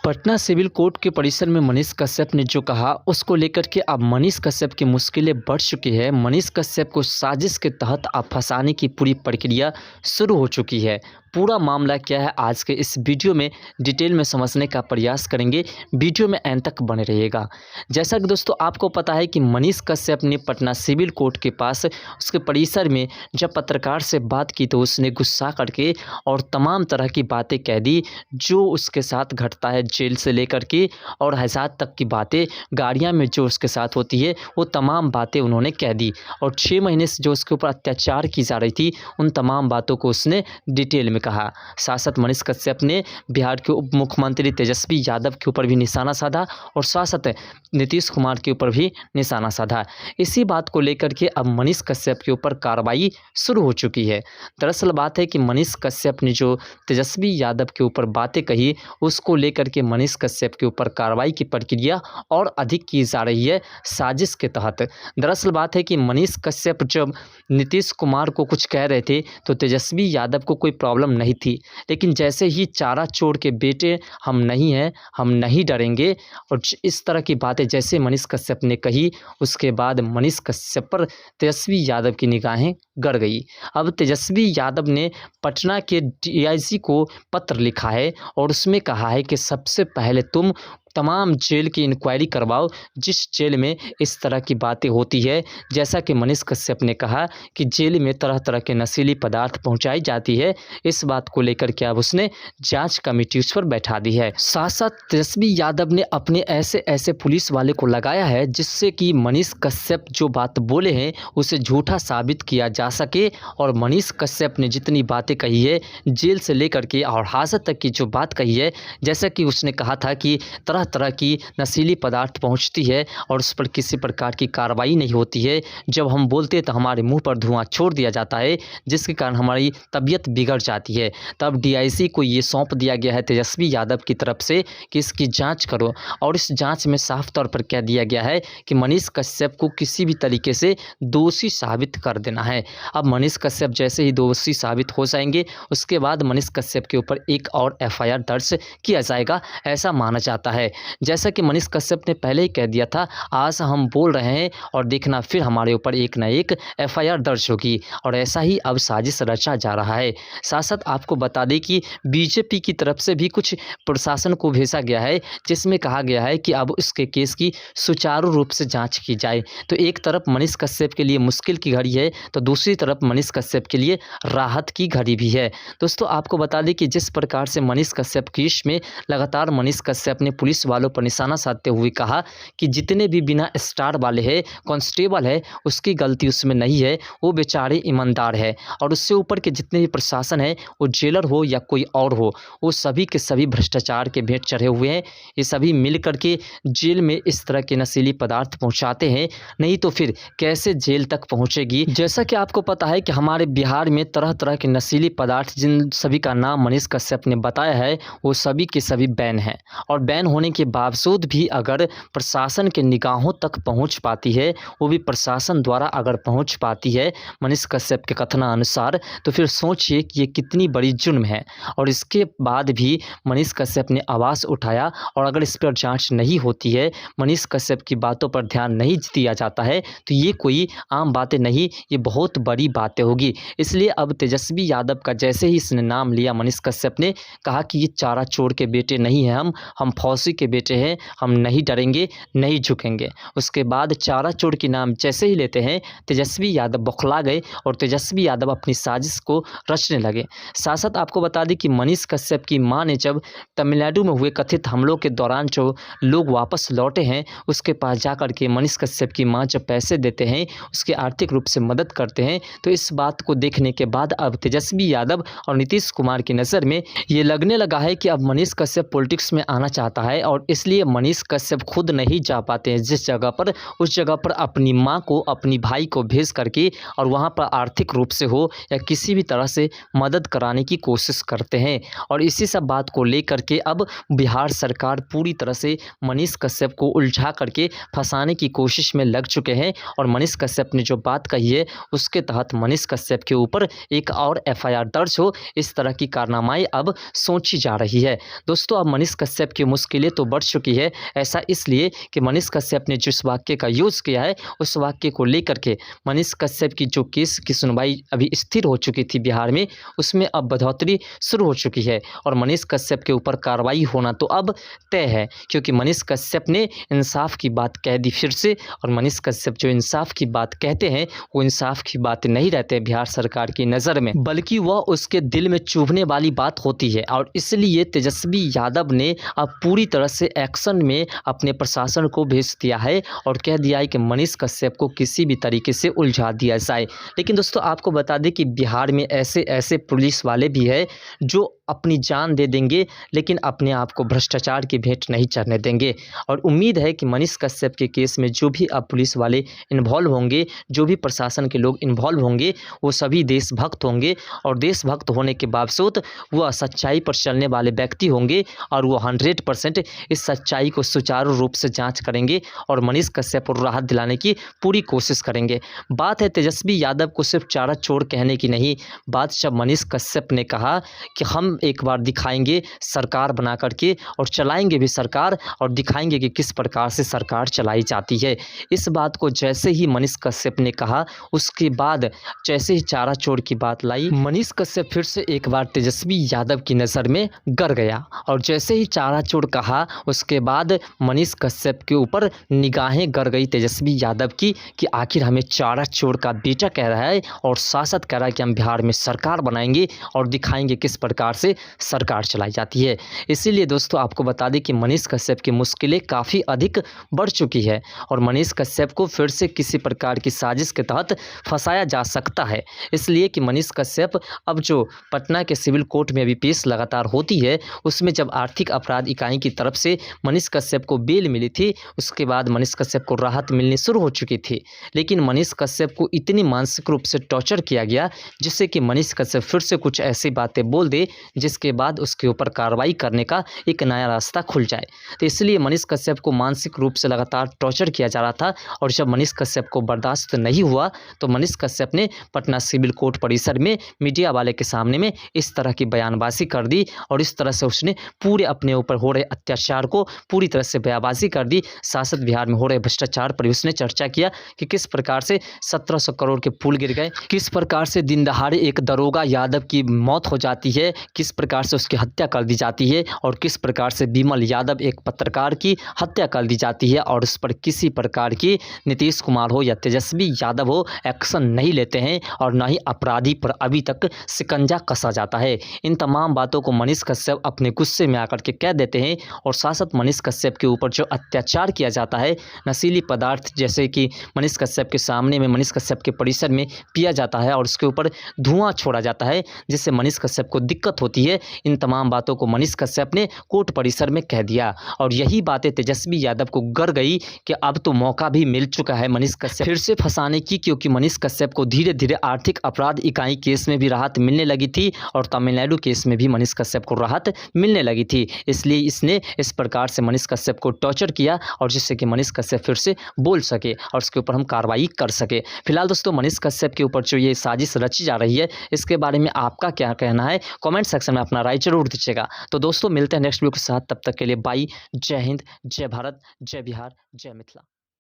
Patna civil court के परिसर में मनीष कश्यप ने जो कहा उसको लेकर के अब मनीष कश्यप की मुश्किलें बढ़ चुकी है। मनीष कश्यप को साजिश के तहत अब फंसाने की पूरी प्रक्रिया शुरू हो चुकी है। पूरा मामला क्या है आज के इस वीडियो में डिटेल में समझने का प्रयास करेंगे। वीडियो में एंड तक बने रहिएगा। जैसा कि दोस्तों आपको पता है कि मनीष कश्यप ने पटना सिविल कोर्ट के पास उसके परिसर में जब पत्रकार से बात की तो उसने गुस्सा करके और तमाम तरह की बातें कह दी जो उसके साथ घटता है जेल से लेकर के और हैजात तक की बातें, गाड़ियां में जो उसके साथ होती है वो तमाम बातें उन्होंने कह दी और 6 महीने से जो उसके ऊपर अत्याचार की जा रही थी उन तमाम बातों को उसने डिटेल में कहा। साथ मनीष कश्यप ने बिहार के उप मुख्यमंत्री तेजस्वी यादव के ऊपर भी निशाना साधा और साथ नीतीश कुमार के ऊपर भी निशाना साधा। इसी बात को लेकर के अब मनीष कश्यप के ऊपर कार्रवाई शुरू हो चुकी है। दरअसल बात है कि मनीष कश्यप ने जो तेजस्वी यादव के ऊपर बातें कही उसको लेकर के मनीष कश्यप के ऊपर कार्रवाई की प्रक्रिया और अधिक की जा रही है साजिश के तहत। दरअसल बात है कि मनीष कश्यप जब नीतीश कुमार को कुछ कह रहे थे तो तेजस्वी यादव को कोई प्रॉब्लम नहीं थी, लेकिन जैसे ही चारा चोर के बेटे हम नहीं हैं, हम नहीं डरेंगे और इस तरह की बातें जैसे मनीष कश्यप ने कही उसके बाद मनीष कश्यप पर तेजस्वी यादव की निगाहें गड़ गई। अब तेजस्वी यादव ने पटना के डीआईजी को पत्र लिखा है और उसमें कहा है कि सबसे पहले तुम तमाम जेल की इंक्वायरी करवाओ जिस जेल में इस तरह की बातें होती है। जैसा कि मनीष कश्यप ने कहा कि जेल में तरह तरह के नशीली पदार्थ पहुंचाई जाती है, इस बात को लेकर के अब उसने जांच कमेटी उस पर बैठा दी है। साथ साथ तेजस्वी यादव ने अपने ऐसे पुलिस वाले को लगाया है जिससे कि मनीष कश्यप जो बात बोले हैं उसे झूठा साबित किया जा सके और मनीष कश्यप ने जितनी बातें कही है जेल से लेकर के और हाजत तक की जो बात कही है, जैसा कि उसने कहा था कि तरह की नशीली पदार्थ पहुंचती है और उस पर किसी प्रकार की कार्रवाई नहीं होती है। जब हम बोलते हैं तो हमारे मुंह पर धुआं छोड़ दिया जाता है जिसके कारण हमारी तबीयत बिगड़ जाती है। तब डीआईजी को ये सौंप दिया गया है तेजस्वी यादव की तरफ से कि इसकी जांच करो और इस जांच में साफ तौर पर कह दिया गया है कि मनीष कश्यप को किसी भी तरीके से दोषी साबित कर देना है। अब मनीष कश्यप जैसे ही दोषी साबित हो जाएंगे उसके बाद मनीष कश्यप के ऊपर एक और एफआईआर दर्ज किया जाएगा, ऐसा माना जाता है। जैसा कि मनीष कश्यप ने पहले ही कह दिया था, आज हम बोल रहे हैं और देखना फिर हमारे ऊपर एक ना एक एफआईआर दर्ज होगी और ऐसा ही अब साजिश रचा जा रहा है। साथ साथ आपको बता दें कि बीजेपी की तरफ से भी कुछ प्रशासन को भेजा गया है जिसमें कहा गया है कि अब इसके केस की सुचारू रूप से जांच की जाए। तो एक तरफ मनीष कश्यप के लिए मुश्किल की घड़ी है तो दूसरी तरफ मनीष कश्यप के लिए राहत की घड़ी भी है। दोस्तों आपको बता दें कि जिस प्रकार से मनीष कश्यप केस में लगातार मनीष कश्यप ने पुलिस वालों पर निशाना साधते हुए कहा कि जितने भी बिना स्टार वाले हैं, कांस्टेबल है, उसकी गलती उसमें नहीं है, वो बेचारे ईमानदार है और उससे ऊपर के जितने भी प्रशासन है वो जेलर हो या कोई और हो, वो सभी के सभी भ्रष्टाचार के भेंट चढ़े हुए हैं। ये सभी मिल करके जेल में इस तरह के नशीली पदार्थ पहुंचाते हैं, नहीं तो फिर कैसे जेल तक पहुंचेगी। जैसा कि आपको पता है कि हमारे बिहार में तरह तरह के नशीली पदार्थ जिन सभी का नाम मनीष कश्यप ने बताया है वो सभी के सभी बैन हैं और बैन होने के बावजूद भी अगर प्रशासन के निगाहों तक पहुंच पाती है, वो भी प्रशासन द्वारा अगर पहुंच पाती है मनीष कश्यप के कथनानुसार, तो फिर सोचिए कि ये कितनी बड़ी जुर्म है। और इसके बाद भी मनीष कश्यप ने आवाज़ उठाया और अगर इस पर जांच नहीं होती है, मनीष कश्यप की बातों पर ध्यान नहीं दिया जाता है तो ये कोई आम बातें नहीं, ये बहुत बड़ी बातें होगी। इसलिए अब तेजस्वी यादव का जैसे ही इसने नाम लिया मनीष कश्यप ने कहा कि ये चारा चोर के बेटे नहीं हैं, हम फौजी के बेटे हैं, हम नहीं डरेंगे, नहीं झुकेंगे। उसके बाद चारा चोर के नाम जैसे ही लेते हैं तेजस्वी यादव बौखला गए और तेजस्वी यादव अपनी साजिश को रचने लगे। साथ साथ आपको बता दें कि मनीष कश्यप की मां ने जब तमिलनाडु में हुए कथित हमलों के दौरान जो लोग वापस लौटे हैं उसके पास जाकर के मनीष कश्यप की मां जब पैसे देते हैं, उसकी आर्थिक रूप से मदद करते हैं, तो इस बात को देखने के बाद अब तेजस्वी यादव और नीतीश कुमार की नज़र में ये लगने लगा है कि अब मनीष कश्यप पॉलिटिक्स में आना चाहता है और इसलिए मनीष कश्यप खुद नहीं जा पाते हैं जिस जगह पर, उस जगह पर अपनी माँ को, अपनी भाई को भेज करके और वहाँ पर आर्थिक रूप से हो या किसी भी तरह से मदद कराने की कोशिश करते हैं। और इसी सब बात को लेकर के अब बिहार सरकार पूरी तरह से मनीष कश्यप को उलझा करके फंसाने की कोशिश में लग चुके हैं। और मनीष कश्यप ने जो बात कही है उसके तहत मनीष कश्यप के ऊपर एक और एफआईआर दर्ज हो, इस तरह की कारनामाएं अब सोची जा रही है। दोस्तों, अब मनीष कश्यप की मुश्किलें तो बढ़ चुकी है। ऐसा इसलिए कि मनीष कश्यप ने जिस वाक्य का यूज़ किया है उस वाक्य को लेकर के मनीष कश्यप की जो केस की सुनवाई अभी स्थिर हो चुकी थी बिहार में, उसमें अब बढ़ोतरी शुरू हो चुकी है और मनीष कश्यप के ऊपर कार्रवाई होना तो अब तय है, क्योंकि मनीष कश्यप ने इंसाफ की बात कह दी फिर से। और मनीष कश्यप जो इंसाफ की बात कहते हैं वो इंसाफ की बात नहीं रहते बिहार सरकार की नज़र में, बल्कि वह उसके दिल में चुभने वाली बात होती है। और इसलिए तेजस्वी यादव ने अब पूरी तरह से एक्शन में अपने प्रशासन को भेज दिया है और कह दिया है कि मनीष कश्यप को किसी भी तरीके से उलझा दिया जाए। लेकिन दोस्तों, आपको बता दें कि बिहार में ऐसे ऐसे पुलिस वाले भी हैं जो अपनी जान दे देंगे लेकिन अपने आप को भ्रष्टाचार की भेंट नहीं चढ़ने देंगे। और उम्मीद है कि मनीष कश्यप के केस में जो भी अब पुलिस वाले इन्वॉल्व होंगे, जो भी प्रशासन के लोग इन्वॉल्व होंगे, वो सभी देशभक्त होंगे और देशभक्त होने के बावजूद वह सच्चाई पर चलने वाले व्यक्ति होंगे और वो 100% इस सच्चाई को सुचारू रूप से जांच करेंगे और मनीष कश्यप को राहत दिलाने की पूरी कोशिश करेंगे। बात है तेजस्वी यादव को सिर्फ चारा चोर कहने की नहीं, बात जब मनीष कश्यप ने कहा कि हम एक बार दिखाएंगे सरकार बना करके और चलाएंगे भी सरकार और दिखाएंगे कि किस प्रकार से सरकार चलाई जाती है। इस बात को जैसे ही मनीष कश्यप ने कहा उसके बाद जैसे ही चारा चोर की बात लाई, मनीष कश्यप फिर से एक बार तेजस्वी यादव की नज़र में गर गया। और जैसे ही चारा चोर कहा उसके बाद मनीष कश्यप के ऊपर निगाहें गर गई तेजस्वी यादव की कि आखिर हमें चारा चोर का बेटा कह रहा है और शासक कह रहा है कि हम बिहार में सरकार बनाएंगे और दिखाएंगे किस प्रकार से सरकार चलाई जाती है। इसीलिए दोस्तों, आपको बता दें कि मनीष कश्यप की मुश्किलें काफ़ी अधिक बढ़ चुकी है और मनीष कश्यप को फिर से किसी प्रकार की साजिश के तहत फंसाया जा सकता है। इसलिए कि मनीष कश्यप अब जो पटना के सिविल कोर्ट में अभी पेश लगातार होती है, उसमें जब आर्थिक अपराध इकाई की तरफ से मनीष कश्यप को बेल मिली थी, उसके बाद मनीष कश्यप को राहत मिलनी शुरू हो चुकी थी। लेकिन मनीष कश्यप को इतनी मानसिक रूप से टॉर्चर किया गया जिससे कि मनीष कश्यप फिर से कुछ ऐसी बातें बोल दे जिसके बाद उसके ऊपर कार्रवाई करने का एक नया रास्ता खुल जाए। तो इसलिए मनीष कश्यप को मानसिक रूप से लगातार टॉर्चर किया जा रहा था और जब मनीष कश्यप को बर्दाश्त नहीं हुआ तो मनीष कश्यप ने पटना सिविल कोर्ट परिसर में मीडिया वाले के सामने में इस तरह की बयानबाजी कर दी और इस तरह से उसने पूरे अपने ऊपर हो रहे अत्याचार को पूरी तरह से बयानबाजी कर दी। शासक बिहार में हो रहे भ्रष्टाचार पर उसने चर्चा किया कि किस प्रकार से 1700 करोड़ के पुल गिर गए, किस प्रकार से दिन दहाड़े एक दरोगा यादव की मौत हो जाती है, किस प्रकार से उसकी हत्या कर दी जाती है और किस प्रकार से विमल यादव एक पत्रकार की हत्या कर दी जाती है और उस पर किसी प्रकार की नीतीश कुमार हो या तेजस्वी यादव हो एक्शन नहीं लेते हैं और न ही अपराधी पर अभी तक शिकंजा कसा जाता है। इन तमाम बातों को मनीष कश्यप अपने गुस्से में आकर के कह देते हैं और शासक मनीष कश्यप के ऊपर जो अत्याचार किया जाता है, नशीली पदार्थ जैसे कि मनीष कश्यप के सामने में मनीष कश्यप के परिसर में पिया जाता है और उसके ऊपर धुआं छोड़ा जाता है जिससे मनीष कश्यप को दिक्कत होती है, इन तमाम बातों को मनीष कश्यप ने कोर्ट परिसर में कह दिया। और यही बातें तेजस्वी यादव को गर गई कि अब तो मौका भी मिल चुका है मनीष कश्यप फिर से फंसाने की, क्योंकि मनीष कश्यप को धीरे धीरे आर्थिक अपराध इकाई केस में भी राहत मिलने लगी थी और तमिलनाडु केस में भी मनीष कश्यप को राहत मिलने लगी थी। इसलिए इसने इस प्रकार से मनीष कश्यप को टॉर्चर किया और जिससे कि मनीष कश्यप फिर से बोल सके और उसके ऊपर हम कार्रवाई कर सके। फिलहाल दोस्तों, मनीष कश्यप के ऊपर जो ये साजिश रची जा रही है इसके बारे में आपका क्या कहना है, कमेंट सेक्शन में अपना राय जरूर दीजिएगा। तो दोस्तों, मिलते हैं नेक्स्ट वीडियो के साथ, तब तक के लिए बाय। जय हिंद, जय भारत, जय बिहार, जय मिथिला।